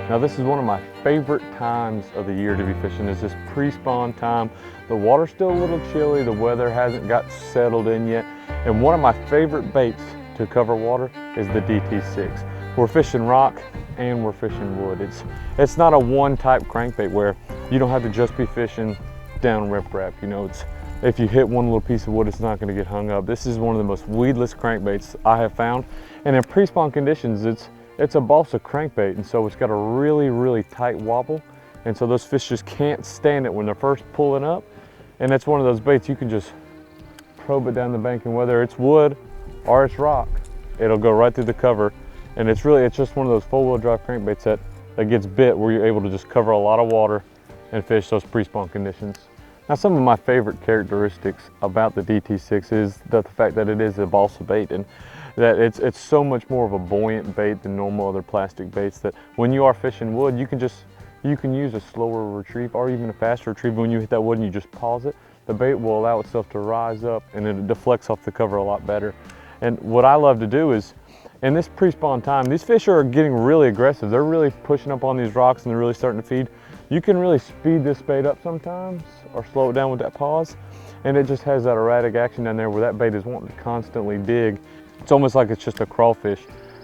Now this is one of my favorite times of the year to be fishing, is this pre-spawn time. The water's still a little chilly, the weather hasn't got settled in yet, and one of my favorite baits to cover water is the DT6. We're fishing rock and we're fishing wood. It's not a one type crankbait where you don't have to just be fishing down riprap. You know, if you hit one little piece of wood, it's not going to get hung up. This is one of the most weedless crankbaits I have found, and in pre-spawn conditions, it's a balsa crankbait, and so it's got a really tight wobble, and so those fish just can't stand it when they're first pulling up. And it's one of those baits you can just probe it down the bank, and whether it's wood or it's rock, it'll go right through the cover. And it's just one of those four-wheel drive crankbaits that gets bit, where you're able to just cover a lot of water and fish those pre-spawn conditions. Now, some of my favorite characteristics about the DT6 is the fact that it is a balsa bait, and that it's so much more of a buoyant bait than normal other plastic baits, that when you are fishing wood, you can use a slower retrieve or even a faster retrieve. When you hit that wood and you just pause it, the bait will allow itself to rise up and it deflects off the cover a lot better. And what I love to do is, in this pre-spawn time, these fish are getting really aggressive. They're really pushing up on these rocks and they're really starting to feed. You can really speed this bait up sometimes or slow it down with that pause, and it just has that erratic action down there where that bait is wanting to constantly dig. It's almost like it's just a crawfish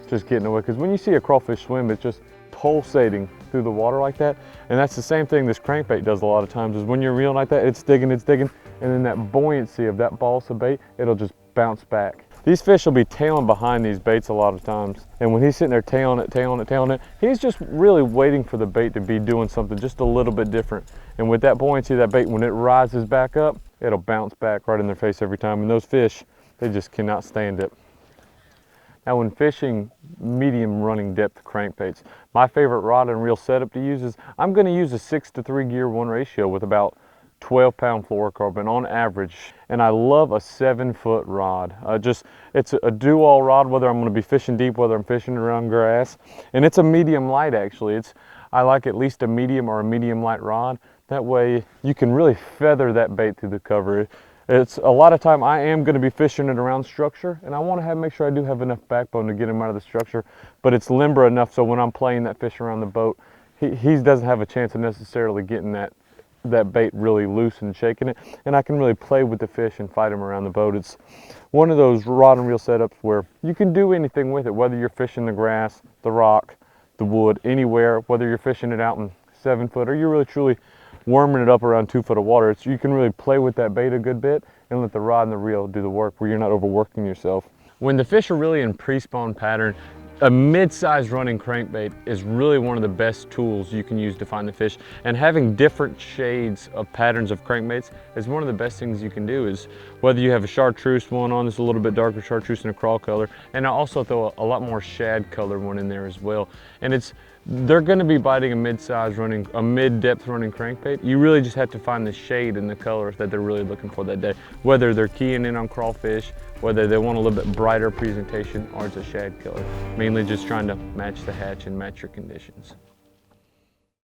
just getting away, because when you see a crawfish swim, it's just pulsating through the water like that. And that's the same thing this crankbait does a lot of times, is when you're reeling like that, it's digging, and then that buoyancy of that balsa bait, it'll just bounce back. These fish will be tailing behind these baits a lot of times, and when he's sitting there tailing it, he's just really waiting for the bait to be doing something just a little bit different. And with that buoyancy of that bait, when it rises back up, it'll bounce back right in their face every time. And those fish, they just cannot stand it. Now, when fishing medium running depth crankbaits, my favorite rod and reel setup to use is, I'm going to use a 6-to-3 gear 1 ratio with about 12-pound fluorocarbon on average, and I love a 7-foot rod. It's a do-all rod, whether I'm going to be fishing deep, whether I'm fishing around grass, and it's a medium light actually. I like at least a medium or a medium light rod. That way you can really feather that bait through the cover. It's a lot of time I am going to be fishing it around structure, and I want to make sure I do have enough backbone to get him out of the structure, but it's limber enough so when I'm playing that fish around the boat, he doesn't have a chance of necessarily getting that bait really loose and shaking it, and I can really play with the fish and fight them around the boat. It's one of those rod and reel setups where you can do anything with it, whether you're fishing the grass, the rock, the wood, anywhere, whether you're fishing it out in 7 foot or you're really truly worming it up around 2 foot of water. You can really play with that bait a good bit and let the rod and the reel do the work, where you're not overworking yourself. When the fish are really in pre-spawn pattern, a mid-sized running crankbait is really one of the best tools you can use to find the fish. And having different shades of patterns of crankbaits is one of the best things you can do, is whether you have a chartreuse one on, that's a little bit darker chartreuse and a crawl color, and I also throw a lot more shad color one in there as well. And they're going to be biting a mid-sized running, a mid-depth running crankbait. You really just have to find the shade and the colors that they're really looking for that day. Whether they're keying in on crawfish, whether they want a little bit brighter presentation, or it's a shad color. Mainly just trying to match the hatch and match your conditions.